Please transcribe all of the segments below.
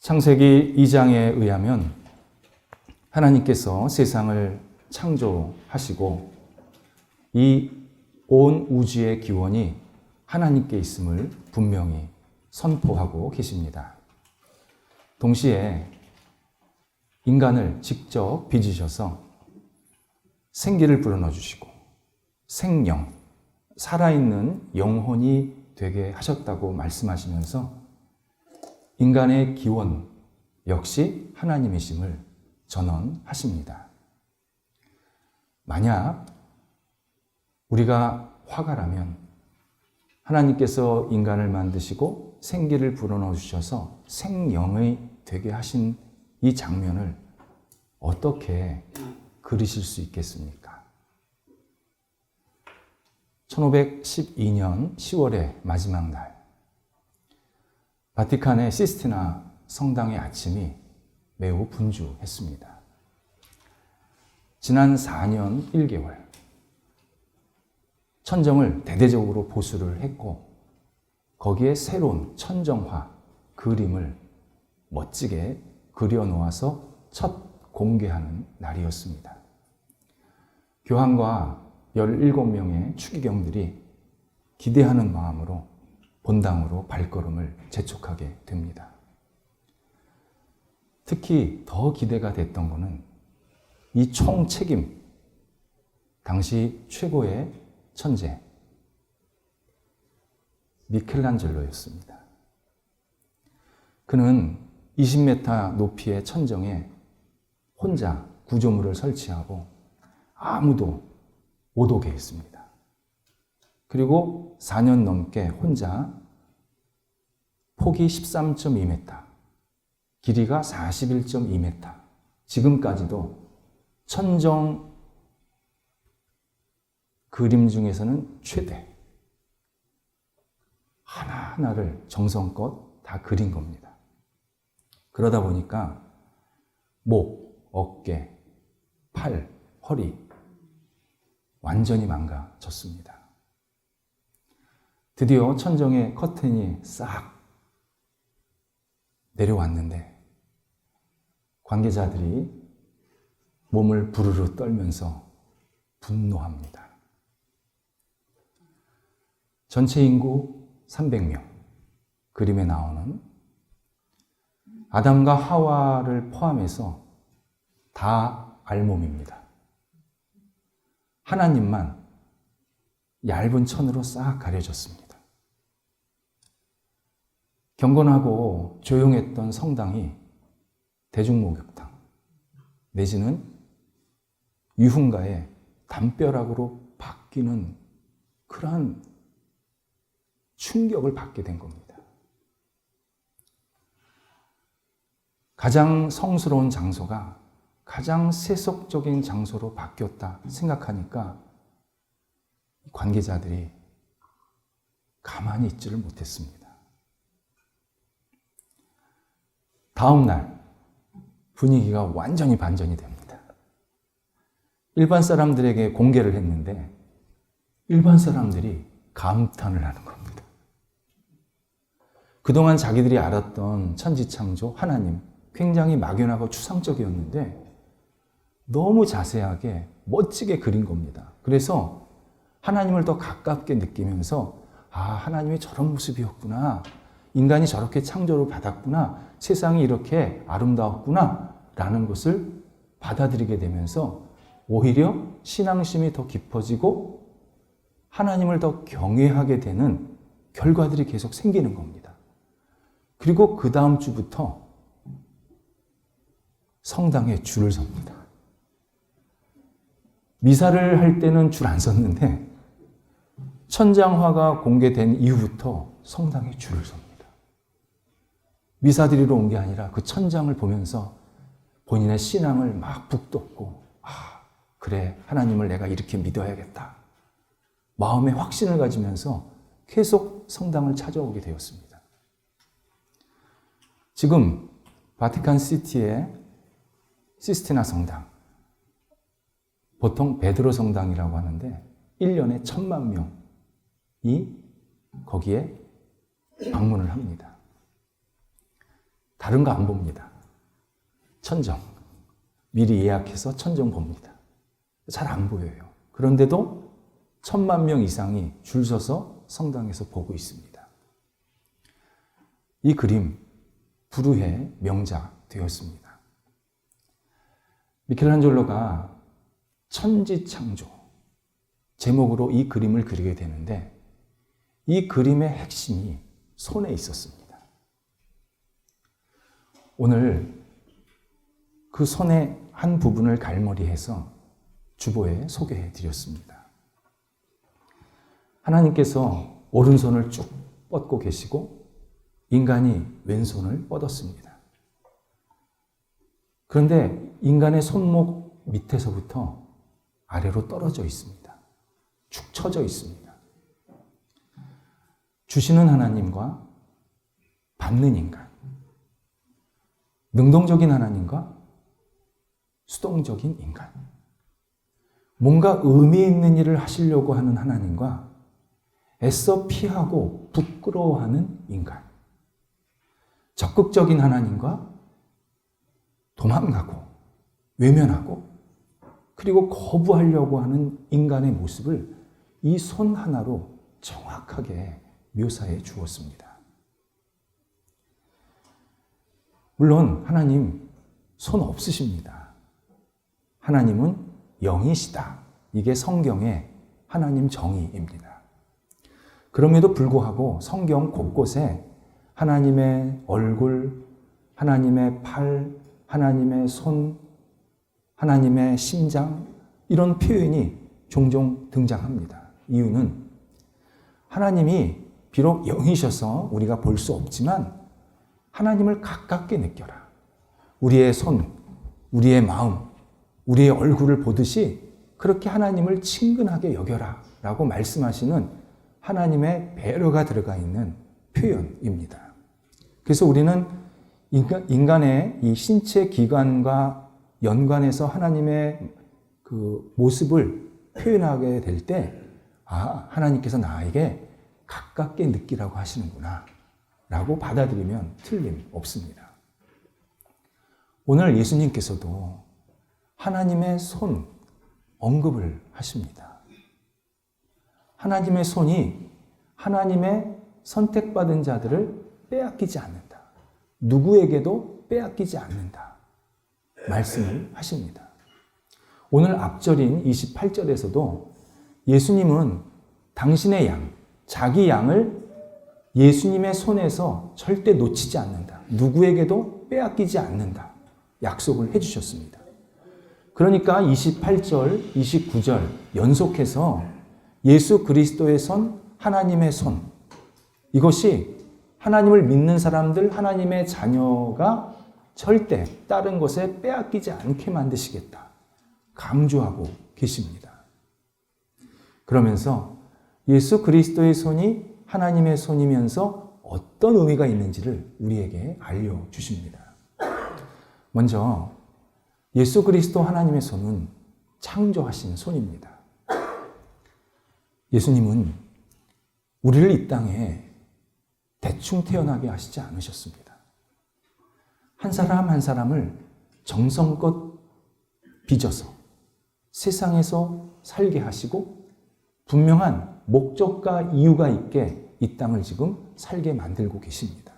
창세기 2장에 의하면 하나님께서 세상을 창조하시고 이 온 우주의 기원이 하나님께 있음을 분명히 선포하고 계십니다. 동시에 인간을 직접 빚으셔서 생기를 불어넣어 주시고 생명, 살아있는 영혼이 되게 하셨다고 말씀하시면서 인간의 기원 역시 하나님이심을 전언하십니다. 만약 우리가 화가 나면 하나님께서 인간을 만드시고 생기를 불어넣어 주셔서 생명이 되게 하신 이 장면을 어떻게 그리실 수 있겠습니까? 1512년 10월의 마지막 날, 바티칸의 시스티나 성당의 아침이 매우 분주했습니다. 지난 4년 1개월, 천정을 대대적으로 보수를 했고 거기에 새로운 천정화 그림을 멋지게 그려놓아서 첫 공개하는 날이었습니다. 교황과 17명의 추기경들이 기대하는 마음으로 본당으로 발걸음을 재촉하게 됩니다. 특히 더 기대가 됐던 것은 이 총책임, 당시 최고의 천재 미켈란젤로였습니다. 그는 20m 높이의 천정에 혼자 구조물을 설치하고 아무도 못 오게 했습니다. 그리고 4년 넘게 혼자 폭이 13.2m, 길이가 41.2m, 지금까지도 천정 그림 중에서는 최대, 하나하나를 정성껏 다 그린 겁니다. 그러다 보니까 목, 어깨, 팔, 허리 완전히 망가졌습니다. 드디어 천정의 커튼이 싹 내려왔는데 관계자들이 몸을 부르르 떨면서 분노합니다. 전체 인구 300명, 그림에 나오는 아담과 하와를 포함해서 다 알몸입니다. 하나님만 얇은 천으로 싹 가려졌습니다. 경건하고 조용했던 성당이 대중목욕탕 내지는 유흥가의 담벼락으로 바뀌는 그러한 충격을 받게 된 겁니다. 가장 성스러운 장소가 가장 세속적인 장소로 바뀌었다 생각하니까 관계자들이 가만히 있지를 못했습니다. 다음 날 분위기가 완전히 반전이 됩니다. 일반 사람들에게 공개를 했는데 일반 사람들이 감탄을 하는 겁니다. 그동안 자기들이 알았던 천지창조 하나님, 굉장히 막연하고 추상적이었는데 너무 자세하게 멋지게 그린 겁니다. 그래서 하나님을 더 가깝게 느끼면서 하나님이 저런 모습이었구나, 인간이 저렇게 창조를 받았구나, 세상이 이렇게 아름다웠구나 라는 것을 받아들이게 되면서 오히려 신앙심이 더 깊어지고 하나님을 더 경외하게 되는 결과들이 계속 생기는 겁니다. 그리고 그 다음 주부터 성당에 줄을 섭니다. 미사를 할 때는 줄 안 섰는데 천장화가 공개된 이후부터 성당에 줄을 섭니다. 미사 드리러 온 게 아니라 그 천장을 보면서 본인의 신앙을 막 북돋고 그래, 하나님을 내가 이렇게 믿어야겠다. 마음의 확신을 가지면서 계속 성당을 찾아오게 되었습니다. 지금 바티칸 시티의 시스티나 성당, 보통 베드로 성당이라고 하는데 1년에 1,000만 명이 거기에 방문을 합니다. 다른 거 안 봅니다. 천정. 미리 예약해서 천정 봅니다. 잘 안 보여요. 그런데도 1,000만 명 이상이 줄 서서 성당에서 보고 있습니다. 이 그림, 불후의 명작 되었습니다. 미켈란젤로가 천지창조 제목으로 이 그림을 그리게 되는데 이 그림의 핵심이 손에 있었습니다. 오늘 그 손의 한 부분을 갈머리해서 주보에 소개해 드렸습니다. 하나님께서 오른손을 쭉 뻗고 계시고 인간이 왼손을 뻗었습니다. 그런데 인간의 손목 밑에서부터 아래로 떨어져 있습니다. 축 처져 있습니다. 주시는 하나님과 받는 인간, 능동적인 하나님과 수동적인 인간, 뭔가 의미 있는 일을 하시려고 하는 하나님과 애써 피하고 부끄러워하는 인간, 적극적인 하나님과 도망가고 외면하고 그리고 거부하려고 하는 인간의 모습을 이 손 하나로 정확하게 묘사해 주었습니다. 물론 하나님 손 없으십니다. 하나님은 영이시다. 이게 성경의 하나님 정의입니다. 그럼에도 불구하고 성경 곳곳에 하나님의 얼굴, 하나님의 팔, 하나님의 손, 하나님의 심장 이런 표현이 종종 등장합니다. 이유는 하나님이 비록 영이셔서 우리가 볼 수 없지만 하나님을 가깝게 느껴라. 우리의 손, 우리의 마음, 우리의 얼굴을 보듯이 그렇게 하나님을 친근하게 여겨라 라고 말씀하시는 하나님의 배려가 들어가 있는 표현입니다. 그래서 우리는 인간의 이 신체 기관과 연관해서 하나님의 그 모습을 표현하게 될 때, 하나님께서 나에게 가깝게 느끼라고 하시는구나 라고 받아들이면 틀림없습니다. 오늘 예수님께서도 하나님의 손 언급을 하십니다. 하나님의 손이 하나님의 선택받은 자들을 빼앗기지 않는다. 누구에게도 빼앗기지 않는다. 말씀을 하십니다. 오늘 앞절인 28절에서도 예수님은 당신의 양, 자기 양을 예수님의 손에서 절대 놓치지 않는다. 누구에게도 빼앗기지 않는다. 약속을 해주셨습니다. 그러니까 28절, 29절 연속해서 예수 그리스도의 손, 하나님의 손, 이것이 하나님을 믿는 사람들, 하나님의 자녀가 절대 다른 것에 빼앗기지 않게 만드시겠다. 강조하고 계십니다. 그러면서 예수 그리스도의 손이 하나님의 손이면서 어떤 의미가 있는지를 우리에게 알려주십니다. 먼저 예수 그리스도 하나님의 손은 창조하신 손입니다. 예수님은 우리를 이 땅에 대충 태어나게 하시지 않으셨습니다. 한 사람 한 사람을 정성껏 빚어서 세상에서 살게 하시고 분명한 목적과 이유가 있게 이 땅을 지금 살게 만들고 계십니다.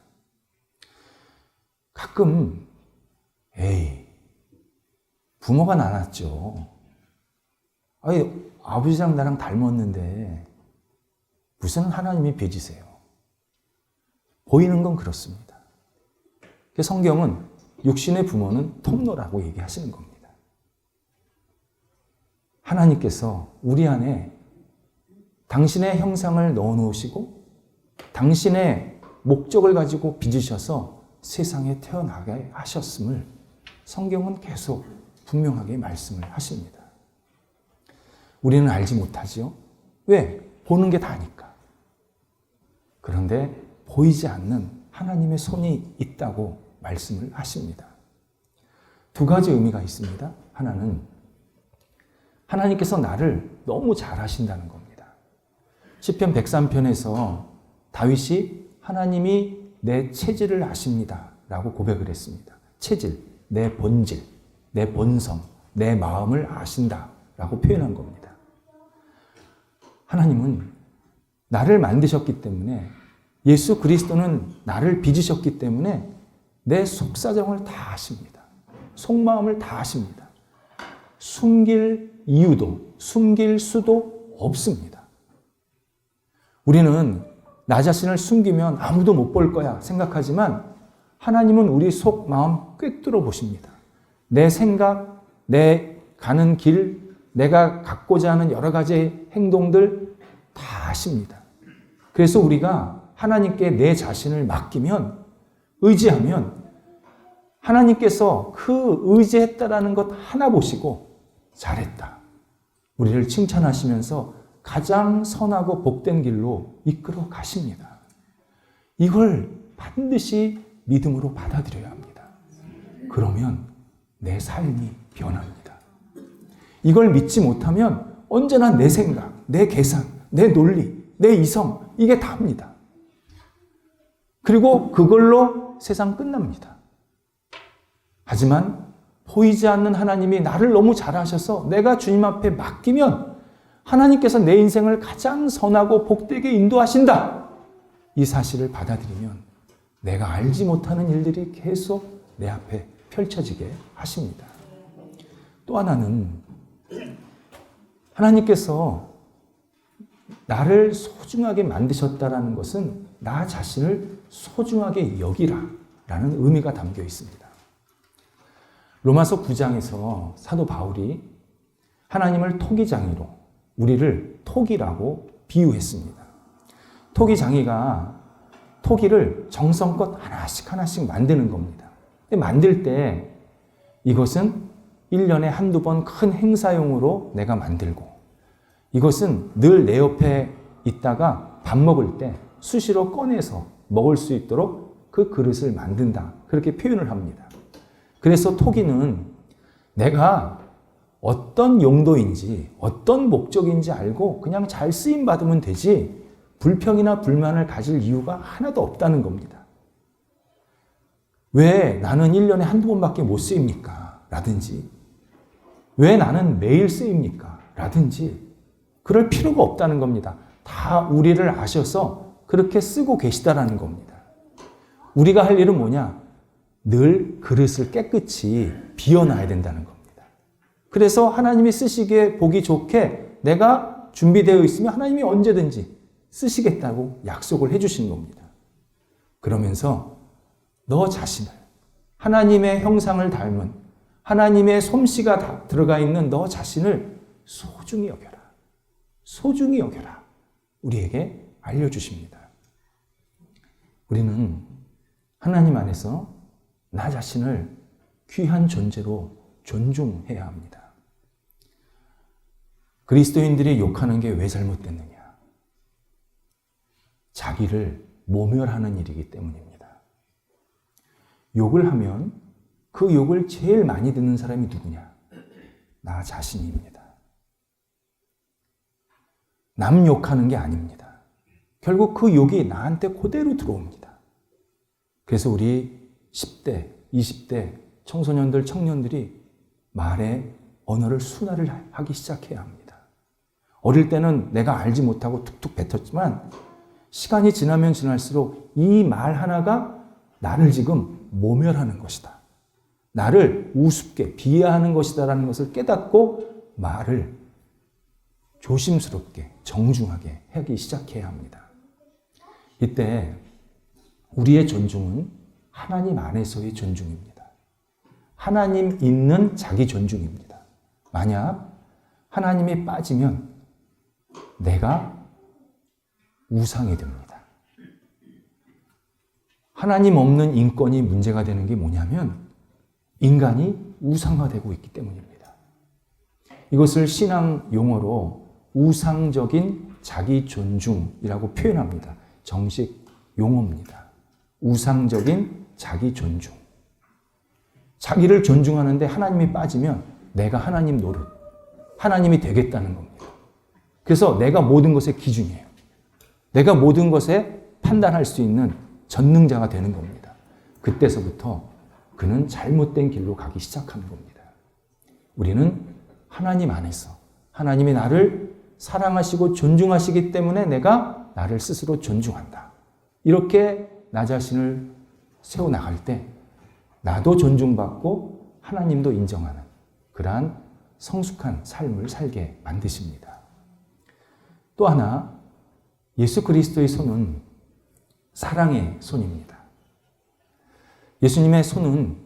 가끔 부모가 낳았죠. 아버지랑 나랑 닮았는데 무슨 하나님이 빚이세요? 보이는 건 그렇습니다. 성경은 육신의 부모는 통로라고 얘기하시는 겁니다. 하나님께서 우리 안에 당신의 형상을 넣어놓으시고 당신의 목적을 가지고 빚으셔서 세상에 태어나게 하셨음을 성경은 계속 분명하게 말씀을 하십니다. 우리는 알지 못하지요? 왜? 보는 게 다니까. 그런데 보이지 않는 하나님의 손이 있다고 말씀을 하십니다. 두 가지 의미가 있습니다. 하나는 하나님께서 나를 너무 잘 하신다는 겁니다. 시편 103편에서 다윗이 하나님이 내 체질을 아십니다 라고 고백을 했습니다. 체질, 내 본질, 내 본성, 내 마음을 아신다 라고 표현한 겁니다. 하나님은 나를 만드셨기 때문에, 예수 그리스도는 나를 빚으셨기 때문에 내 속사정을 다 아십니다. 속마음을 다 아십니다. 숨길 이유도, 숨길 수도 없습니다. 우리는 나 자신을 숨기면 아무도 못 볼 거야 생각하지만 하나님은 우리 속 마음 꿰뚫어 보십니다. 내 생각, 내 가는 길, 내가 갖고자 하는 여러 가지 행동들 다 아십니다. 그래서 우리가 하나님께 내 자신을 맡기면, 의지하면 하나님께서 그 의지했다라는 것 하나 보시고 잘했다, 우리를 칭찬하시면서 가장 선하고 복된 길로 이끌어 가십니다. 이걸 반드시 믿음으로 받아들여야 합니다. 그러면 내 삶이 변합니다. 이걸 믿지 못하면 언제나 내 생각, 내 계산, 내 논리, 내 이성, 이게 다입니다. 그리고 그걸로 세상 끝납니다. 하지만 보이지 않는 하나님이 나를 너무 잘 아셔서 내가 주님 앞에 맡기면 하나님께서 내 인생을 가장 선하고 복되게 인도하신다, 이 사실을 받아들이면 내가 알지 못하는 일들이 계속 내 앞에 펼쳐지게 하십니다. 또 하나는 하나님께서 나를 소중하게 만드셨다라는 것은 나 자신을 소중하게 여기라 라는 의미가 담겨 있습니다. 로마서 9장에서 사도 바울이 하나님을 토기장이로, 우리를 토기라고 비유했습니다. 토기장이가 토기를 정성껏 하나씩 하나씩 만드는 겁니다. 근데 만들 때 이것은 1년에 한두 번 큰 행사용으로 내가 만들고, 이것은 늘 내 옆에 있다가 밥 먹을 때 수시로 꺼내서 먹을 수 있도록 그 그릇을 만든다, 그렇게 표현을 합니다. 그래서 토기는 내가 어떤 용도인지, 어떤 목적인지 알고 그냥 잘 쓰임 받으면 되지 불평이나 불만을 가질 이유가 하나도 없다는 겁니다. 왜 나는 1년에 한두 번밖에 못 쓰입니까? 라든지, 왜 나는 매일 쓰입니까? 라든지, 그럴 필요가 없다는 겁니다. 다 우리를 아셔서 그렇게 쓰고 계시다라는 겁니다. 우리가 할 일은 뭐냐? 늘 그릇을 깨끗이 비워놔야 된다는 겁니다. 그래서 하나님이 쓰시기에 보기 좋게 내가 준비되어 있으면 하나님이 언제든지 쓰시겠다고 약속을 해주신 겁니다. 그러면서 너 자신을, 하나님의 형상을 닮은, 하나님의 솜씨가 들어가 있는 너 자신을 소중히 여겨라, 소중히 여겨라, 우리에게 알려주십니다. 우리는 하나님 안에서 나 자신을 귀한 존재로 존중해야 합니다. 그리스도인들이 욕하는 게 왜 잘못됐느냐? 자기를 모멸하는 일이기 때문입니다. 욕을 하면 그 욕을 제일 많이 듣는 사람이 누구냐? 나 자신입니다. 남 욕하는 게 아닙니다. 결국 그 욕이 나한테 그대로 들어옵니다. 그래서 우리 10대, 20대 청소년들, 청년들이 말에 언어를 순화를 하기 시작해야 합니다. 어릴 때는 내가 알지 못하고 툭툭 뱉었지만 시간이 지나면 지날수록 이 말 하나가 나를 지금 모멸하는 것이다, 나를 우습게 비하하는 것이다라는 것을 깨닫고 말을 조심스럽게 정중하게 하기 시작해야 합니다. 이때 우리의 존중은 하나님 안에서의 존중입니다. 하나님 있는 자기 존중입니다. 만약 하나님이 빠지면 내가 우상이 됩니다. 하나님 없는 인권이 문제가 되는 게 뭐냐면 인간이 우상화되고 있기 때문입니다. 이것을 신앙 용어로 우상적인 자기 존중이라고 표현합니다. 정식 용어입니다. 우상적인 자기 존중. 자기를 존중하는데 하나님이 빠지면 내가 하나님 노릇, 하나님이 되겠다는 겁니다. 그래서 내가 모든 것의 기준이에요. 내가 모든 것에 판단할 수 있는 전능자가 되는 겁니다. 그때서부터 그는 잘못된 길로 가기 시작하는 겁니다. 우리는 하나님 안에서 하나님이 나를 사랑하시고 존중하시기 때문에 내가 나를 스스로 존중한다. 이렇게 나 자신을 세워나갈 때 나도 존중받고 하나님도 인정하는 그러한 성숙한 삶을 살게 만드십니다. 또 하나, 예수 그리스도의 손은 사랑의 손입니다. 예수님의 손은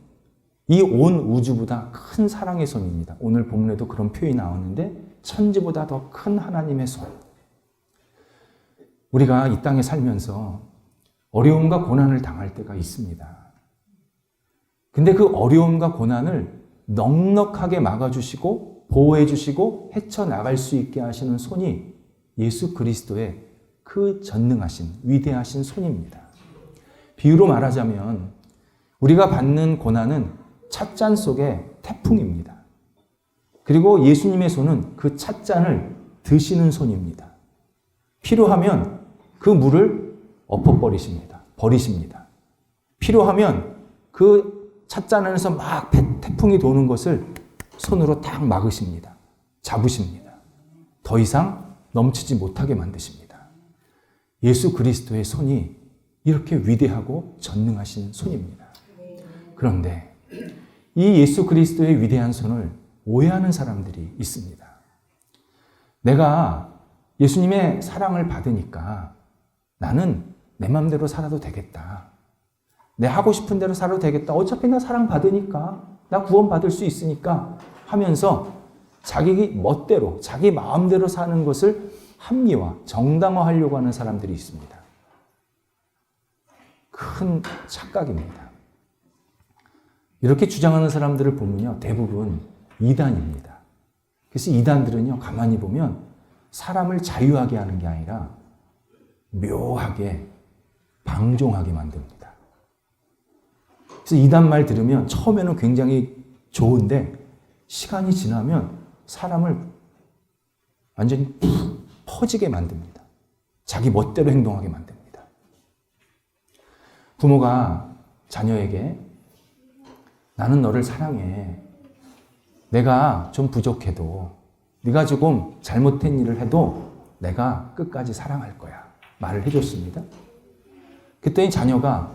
이 온 우주보다 큰 사랑의 손입니다. 오늘 본문에도 그런 표현이 나오는데 천지보다 더 큰 하나님의 손. 우리가 이 땅에 살면서 어려움과 고난을 당할 때가 있습니다. 근데 그 어려움과 고난을 넉넉하게 막아주시고 보호해주시고 헤쳐나갈 수 있게 하시는 손이 예수 그리스도의 그 전능하신 위대하신 손입니다. 비유로 말하자면 우리가 받는 고난은 찻잔 속의 태풍입니다. 그리고 예수님의 손은 그 찻잔을 드시는 손입니다. 필요하면 그 물을 엎어버리십니다. 버리십니다. 필요하면 그 찻잔 안에서 막 태풍이 도는 것을 손으로 딱 막으십니다. 잡으십니다. 더 이상 넘치지 못하게 만드십니다. 예수 그리스도의 손이 이렇게 위대하고 전능하신 손입니다. 그런데 이 예수 그리스도의 위대한 손을 오해하는 사람들이 있습니다. 내가 예수님의 사랑을 받으니까 나는 내 마음대로 살아도 되겠다. 내 하고 싶은 대로 살아도 되겠다. 어차피 나 사랑받으니까, 나 구원받을 수 있으니까 하면서 자기 멋대로, 자기 마음대로 사는 것을 합리화, 정당화하려고 하는 사람들이 있습니다. 큰 착각입니다. 이렇게 주장하는 사람들을 보면요, 대부분 이단입니다. 그래서 이단들은요, 가만히 보면 사람을 자유하게 하는 게 아니라 묘하게 방종하게 만듭니다. 그래서 이단 말 들으면 처음에는 굉장히 좋은데 시간이 지나면 사람을 완전히 푹 퍼지게 만듭니다. 자기 멋대로 행동하게 만듭니다. 부모가 자녀에게 나는 너를 사랑해. 내가 좀 부족해도 네가 조금 잘못된 일을 해도 내가 끝까지 사랑할 거야. 말을 해줬습니다. 그랬더니 자녀가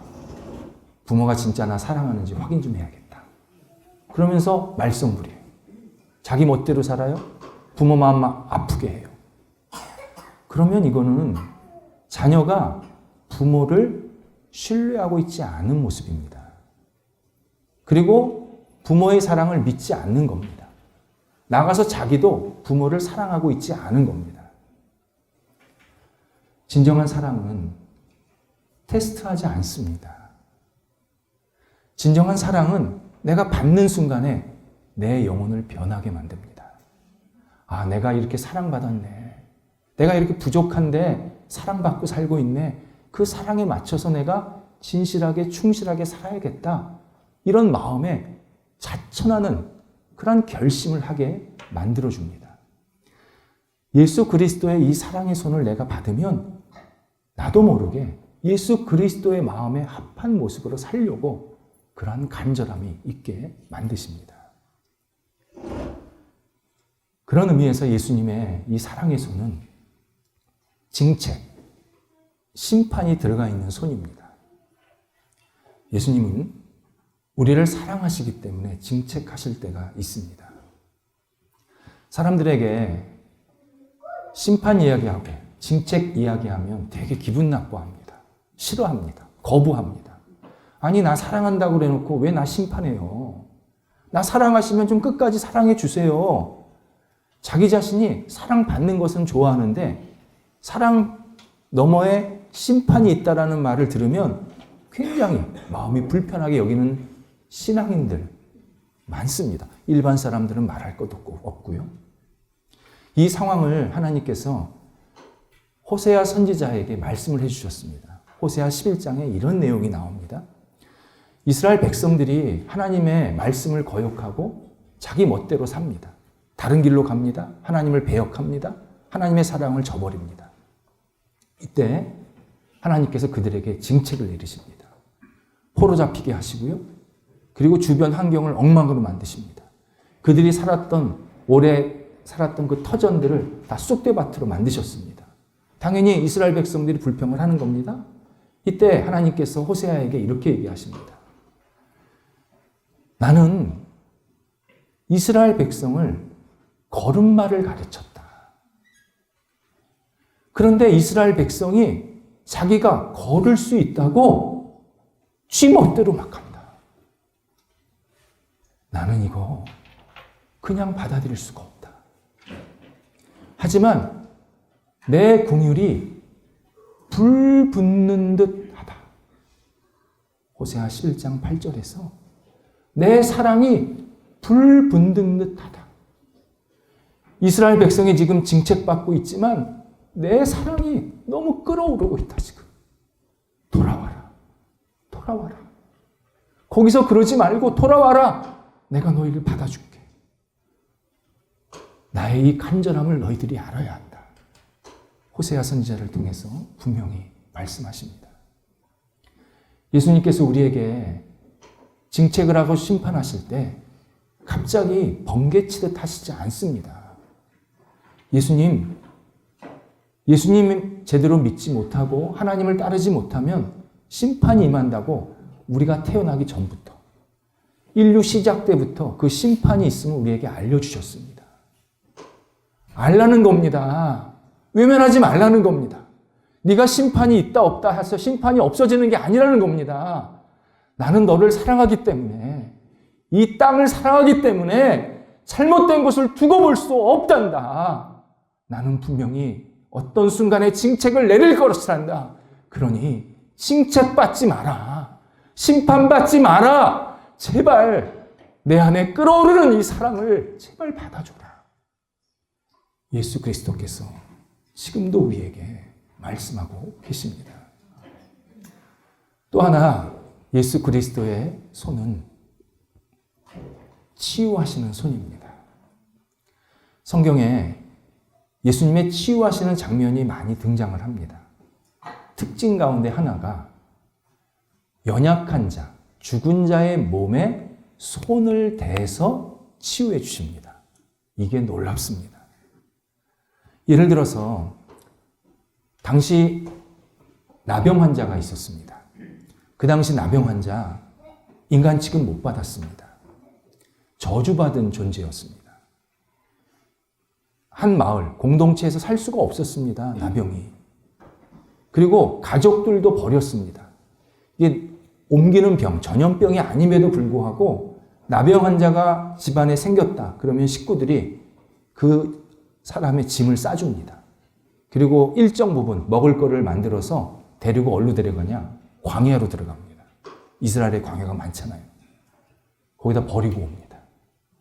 부모가 진짜 나 사랑하는지 확인 좀 해야겠다. 그러면서 말썽 부려요. 자기 멋대로 살아요. 부모 마음 막 아프게 해요. 그러면 이거는 자녀가 부모를 신뢰하고 있지 않은 모습입니다. 그리고 부모의 사랑을 믿지 않는 겁니다. 나가서 자기도 부모를 사랑하고 있지 않은 겁니다. 진정한 사랑은 테스트하지 않습니다. 진정한 사랑은 내가 받는 순간에 내 영혼을 변하게 만듭니다. 아, 내가 이렇게 사랑받았네. 내가 이렇게 부족한데 사랑받고 살고 있네. 그 사랑에 맞춰서 내가 진실하게 충실하게 살아야겠다. 이런 마음에 자천하는 그런 결심을 하게 만들어줍니다. 예수 그리스도의 이 사랑의 손을 내가 받으면 나도 모르게 예수 그리스도의 마음에 합한 모습으로 살려고 그러한 간절함이 있게 만드십니다. 그런 의미에서 예수님의 이 사랑의 손은 징책, 심판이 들어가 있는 손입니다. 예수님은 우리를 사랑하시기 때문에 징책하실 때가 있습니다. 사람들에게 심판 이야기하고 징책 이야기하면 되게 기분 나빠합니다. 싫어합니다. 거부합니다. 아니, 나 사랑한다고 그래놓고 왜 나 심판해요? 나 사랑하시면 좀 끝까지 사랑해 주세요. 자기 자신이 사랑받는 것은 좋아하는데 사랑 너머에 심판이 있다라는 말을 들으면 굉장히 마음이 불편하게 여기는 신앙인들 많습니다. 일반 사람들은 말할 것도 없고요. 이 상황을 하나님께서 호세아 선지자에게 말씀을 해주셨습니다. 호세아 11장에 이런 내용이 나옵니다. 이스라엘 백성들이 하나님의 말씀을 거역하고 자기 멋대로 삽니다. 다른 길로 갑니다. 하나님을 배역합니다. 하나님의 사랑을 저버립니다. 이때 하나님께서 그들에게 징책을 내리십니다. 포로 잡히게 하시고요. 그리고 주변 환경을 엉망으로 만드십니다. 그들이 오래 살았던 그 터전들을 다 쑥대밭으로 만드셨습니다. 당연히 이스라엘 백성들이 불평을 하는 겁니다. 이때 하나님께서 호세아에게 이렇게 얘기하십니다. 나는 이스라엘 백성을 걸음마를 가르쳤다. 그런데 이스라엘 백성이 자기가 걸을 수 있다고 쥐 멋대로 막 한다. 나는 이거 그냥 받아들일 수가 없다. 하지만 내 긍휼이 불 붙는 듯 하다. 호세아 11장 8절에서 내 사랑이 불 붙는 듯 하다. 이스라엘 백성이 지금 징책받고 있지만 내 사랑이 너무 끓어오르고 있다 지금. 돌아와라. 돌아와라. 거기서 그러지 말고 돌아와라. 내가 너희를 받아줄게. 나의 이 간절함을 너희들이 알아야 한다. 호세아 선지자를 통해서 분명히 말씀하십니다. 예수님께서 우리에게 징책을 하고 심판하실 때 갑자기 번개치듯 하시지 않습니다. 예수님 제대로 믿지 못하고 하나님을 따르지 못하면 심판이 임한다고 우리가 태어나기 전부터 인류 시작 때부터 그 심판이 있음을 우리에게 알려주셨습니다. 알라는 겁니다. 외면하지 말라는 겁니다. 네가 심판이 있다 없다 해서 심판이 없어지는 게 아니라는 겁니다. 나는 너를 사랑하기 때문에 이 땅을 사랑하기 때문에 잘못된 것을 두고 볼 수 없단다. 나는 분명히 어떤 순간에 징책을 내릴 것이란다. 그러니 징책받지 마라. 심판받지 마라. 제발 내 안에 끓어오르는 이 사랑을 제발 받아줘라. 예수 그리스도께서 지금도 우리에게 말씀하고 계십니다. 또 하나 예수 그리스도의 손은 치유하시는 손입니다. 성경에 예수님의 치유하시는 장면이 많이 등장을 합니다. 특징 가운데 하나가 연약한 자, 죽은 자의 몸에 손을 대서 치유해 주십니다. 이게 놀랍습니다. 예를 들어서 당시 나병 환자가 있었습니다. 그 당시 나병 환자 인간 취급 못 받았습니다. 저주받은 존재였습니다. 한 마을, 공동체에서 살 수가 없었습니다. 나병이. 그리고 가족들도 버렸습니다. 이게 옮기는 병, 전염병이 아님에도 불구하고 나병 환자가 집안에 생겼다. 그러면 식구들이 그 사람의 짐을 싸줍니다. 그리고 일정 부분 먹을 거를 만들어서 데리고 어디로 데려가냐? 광야로 들어갑니다. 이스라엘에 광야가 많잖아요. 거기다 버리고 옵니다.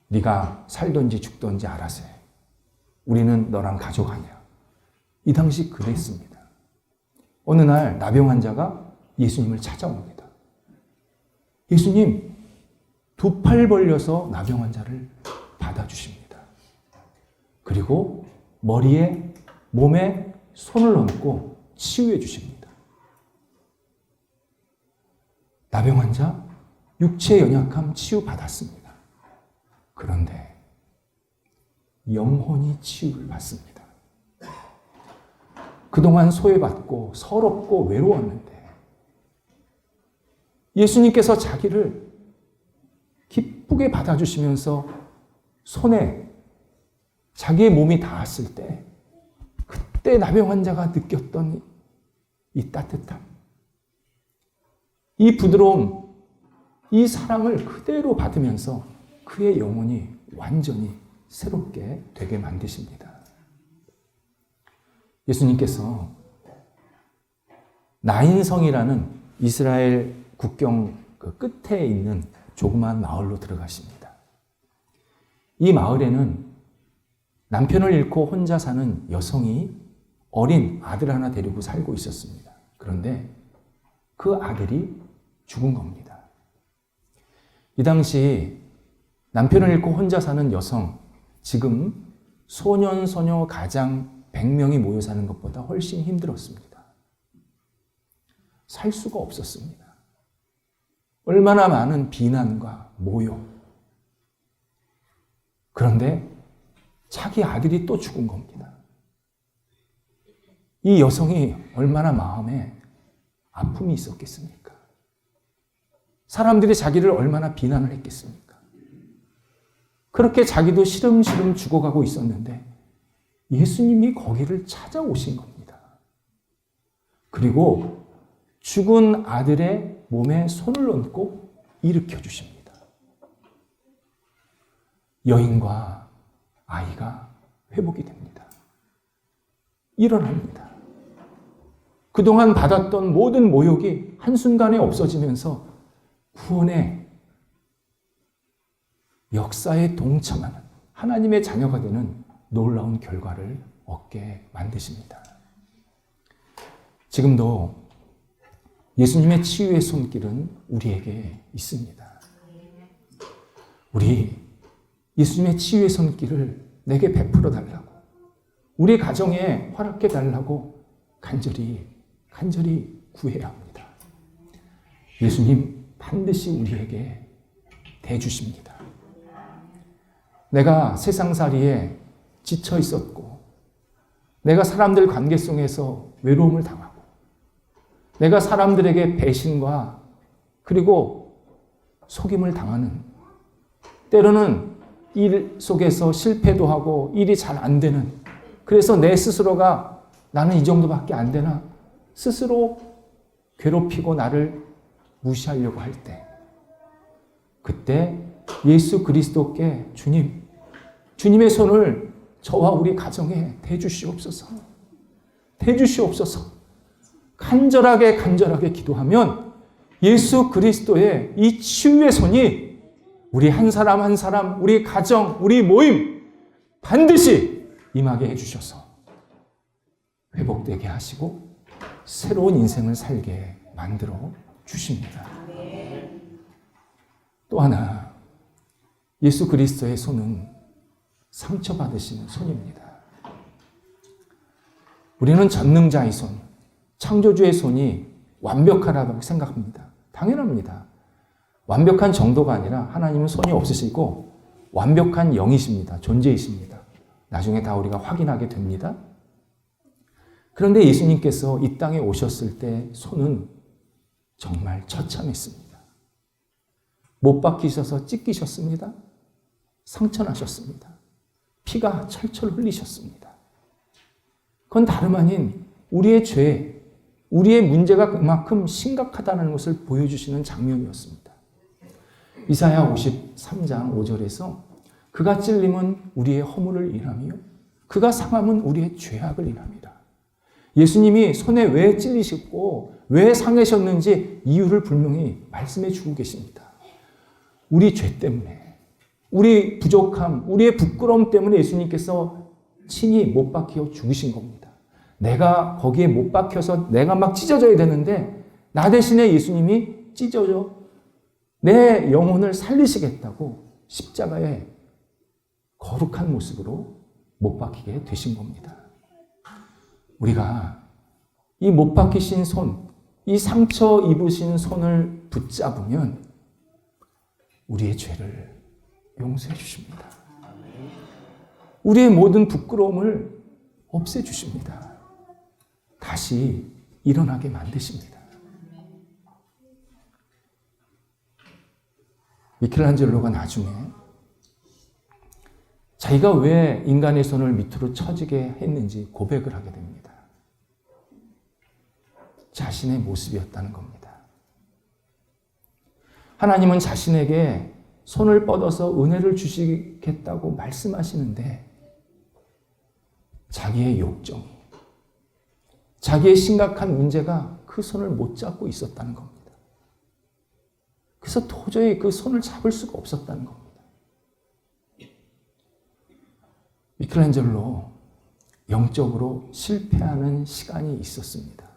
네가 살든지 죽든지 알아서 해. 우리는 너랑 가족 아니야. 이 당시 그랬습니다. 어느 날 나병 환자가 예수님을 찾아옵니다. 예수님, 두 팔 벌려서 나병 환자를 받아주십니다. 그리고 머리에, 몸에 손을 얹고 치유해 주십니다. 나병 환자, 육체 연약함 치유받았습니다. 그런데 영혼이 치유를 받습니다. 그동안 소외받고 서럽고 외로웠는데 예수님께서 자기를 기쁘게 받아주시면서 손에 자기의 몸이 닿았을 때 그때 나병 환자가 느꼈던 이 따뜻함, 이 부드러움, 이 사랑을 그대로 받으면서 그의 영혼이 완전히 새롭게 되게 만드십니다. 예수님께서 나인성이라는 이스라엘 국경 그 끝에 있는 조그마한 마을로 들어가십니다. 이 마을에는 남편을 잃고 혼자 사는 여성이 어린 아들 하나 데리고 살고 있었습니다. 그런데 그 아들이 죽은 겁니다. 이 당시 남편을 잃고 혼자 사는 여성, 지금 소년, 소녀, 가장 100명이 모여 사는 것보다 훨씬 힘들었습니다. 살 수가 없었습니다. 얼마나 많은 비난과 모욕. 그런데 자기 아들이 또 죽은 겁니다. 이 여성이 얼마나 마음에 아픔이 있었겠습니까? 사람들이 자기를 얼마나 비난을 했겠습니까? 그렇게 자기도 시름시름 죽어가고 있었는데 예수님이 거기를 찾아오신 겁니다. 그리고 죽은 아들의 몸에 손을 얹고 일으켜 주십니다. 여인과 아이가 회복이 됩니다. 일어납니다. 그동안 받았던 모든 모욕이 한순간에 없어지면서 구원의 역사에 동참하는 하나님의 자녀가 되는 놀라운 결과를 얻게 만드십니다. 지금도 예수님의 치유의 손길은 우리에게 있습니다. 우리 예수님의 치유의 손길을 내게 베풀어 달라고, 우리 가정에 허락해 달라고 간절히 구해야 합니다. 예수님 반드시 우리에게 대주십니다. 내가 세상살이에 지쳐 있었고, 내가 사람들 관계 속에서 외로움을 당하고, 내가 사람들에게 배신과 그리고 속임을 당하는, 때로는 일 속에서 실패도 하고 일이 잘 안 되는, 그래서 내 스스로가 나는 이 정도밖에 안 되나 스스로 괴롭히고 나를 무시하려고 할 때, 그때 예수 그리스도께 주님의 손을 저와 우리 가정에 대주시옵소서. 간절하게 기도하면 예수 그리스도의 이 치유의 손이 우리 한 사람 한 사람, 우리 가정, 우리 모임 반드시 임하게 해주셔서 회복되게 하시고 새로운 인생을 살게 만들어 주십니다. 또 하나, 예수 그리스도의 손은 상처받으신 손입니다. 우리는 전능자의 손, 창조주의 손이 완벽하다고 생각합니다. 당연합니다. 완벽한 정도가 아니라 하나님은 손이 없으시고 완벽한 영이십니다. 존재이십니다. 나중에 다 우리가 확인하게 됩니다. 그런데 예수님께서 이 땅에 오셨을 때 손은 정말 처참했습니다. 못 박히셔서 찢기셨습니다. 상처나셨습니다. 피가 철철 흘리셨습니다. 그건 다름 아닌 우리의 죄, 우리의 문제가 그만큼 심각하다는 것을 보여주시는 장면이었습니다. 이사야 53장 5절에서 그가 찔림은 우리의 허물을 인하며 그가 상함은 우리의 죄악을 인함이라. 예수님이 손에 왜 찔리셨고 왜 상하셨는지 이유를 분명히 말씀해 주고 계십니다. 우리 죄 때문에, 우리 부족함, 우리의 부끄러움 때문에 예수님께서 친히 못 박혀 죽으신 겁니다. 내가 거기에 못 박혀서 내가 막 찢어져야 되는데 나 대신에 예수님이 찢어져 내 영혼을 살리시겠다고 십자가에 거룩한 모습으로 못 박히게 되신 겁니다. 우리가 이 못 박히신 손, 이 상처 입으신 손을 붙잡으면 우리의 죄를 용서해 주십니다. 우리의 모든 부끄러움을 없애 주십니다. 다시 일어나게 만드십니다. 미켈란젤로가 나중에 자기가 왜 인간의 손을 밑으로 처지게 했는지 고백을 하게 됩니다. 자신의 모습이었다는 겁니다. 하나님은 자신에게 손을 뻗어서 은혜를 주시겠다고 말씀하시는데 자기의 욕정이, 자기의 심각한 문제가 그 손을 못 잡고 있었다는 겁니다. 그래서 도저히 그 손을 잡을 수가 없었다는 겁니다. 미켈란젤로 영적으로 실패하는 시간이 있었습니다.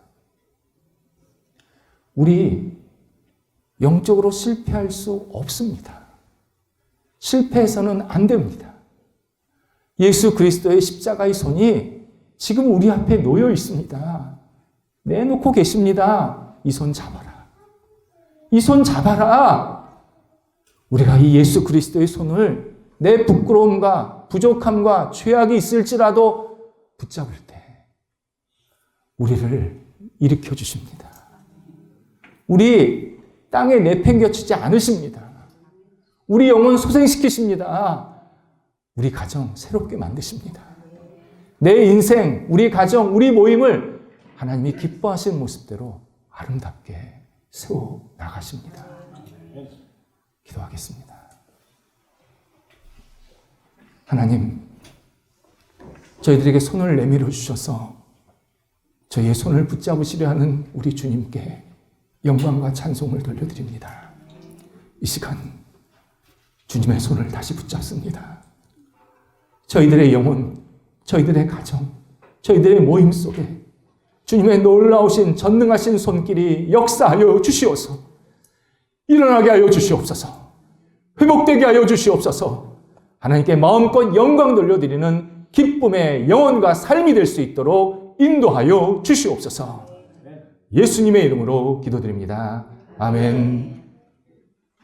우리 영적으로 실패할 수 없습니다. 실패해서는 안 됩니다. 예수 그리스도의 십자가의 손이 지금 우리 앞에 놓여 있습니다. 내놓고 계십니다. 이 손 잡아라. 이 손 잡아라. 우리가 이 예수 그리스도의 손을 내 부끄러움과 부족함과 죄악이 있을지라도 붙잡을 때 우리를 일으켜 주십니다. 우리 땅에 내팽겨치지 않으십니다. 우리 영혼 소생시키십니다. 우리 가정 새롭게 만드십니다. 내 인생, 우리 가정, 우리 모임을 하나님이 기뻐하시는 모습대로 아름답게 세워 나가십니다. 기도하겠습니다. 하나님, 저희들에게 손을 내밀어 주셔서 저희의 손을 붙잡으시려 하는 우리 주님께 영광과 찬송을 돌려드립니다. 이 시간 주님의 손을 다시 붙잡습니다. 저희들의 영혼, 저희들의 가정, 저희들의 모임 속에 주님의 놀라우신 전능하신 손길이 역사하여 주시옵소서. 일어나게 하여 주시옵소서. 회복되게 하여 주시옵소서. 하나님께 마음껏 영광 돌려드리는 기쁨의 영혼과 삶이 될 수 있도록 인도하여 주시옵소서. 예수님의 이름으로 기도드립니다. 아멘.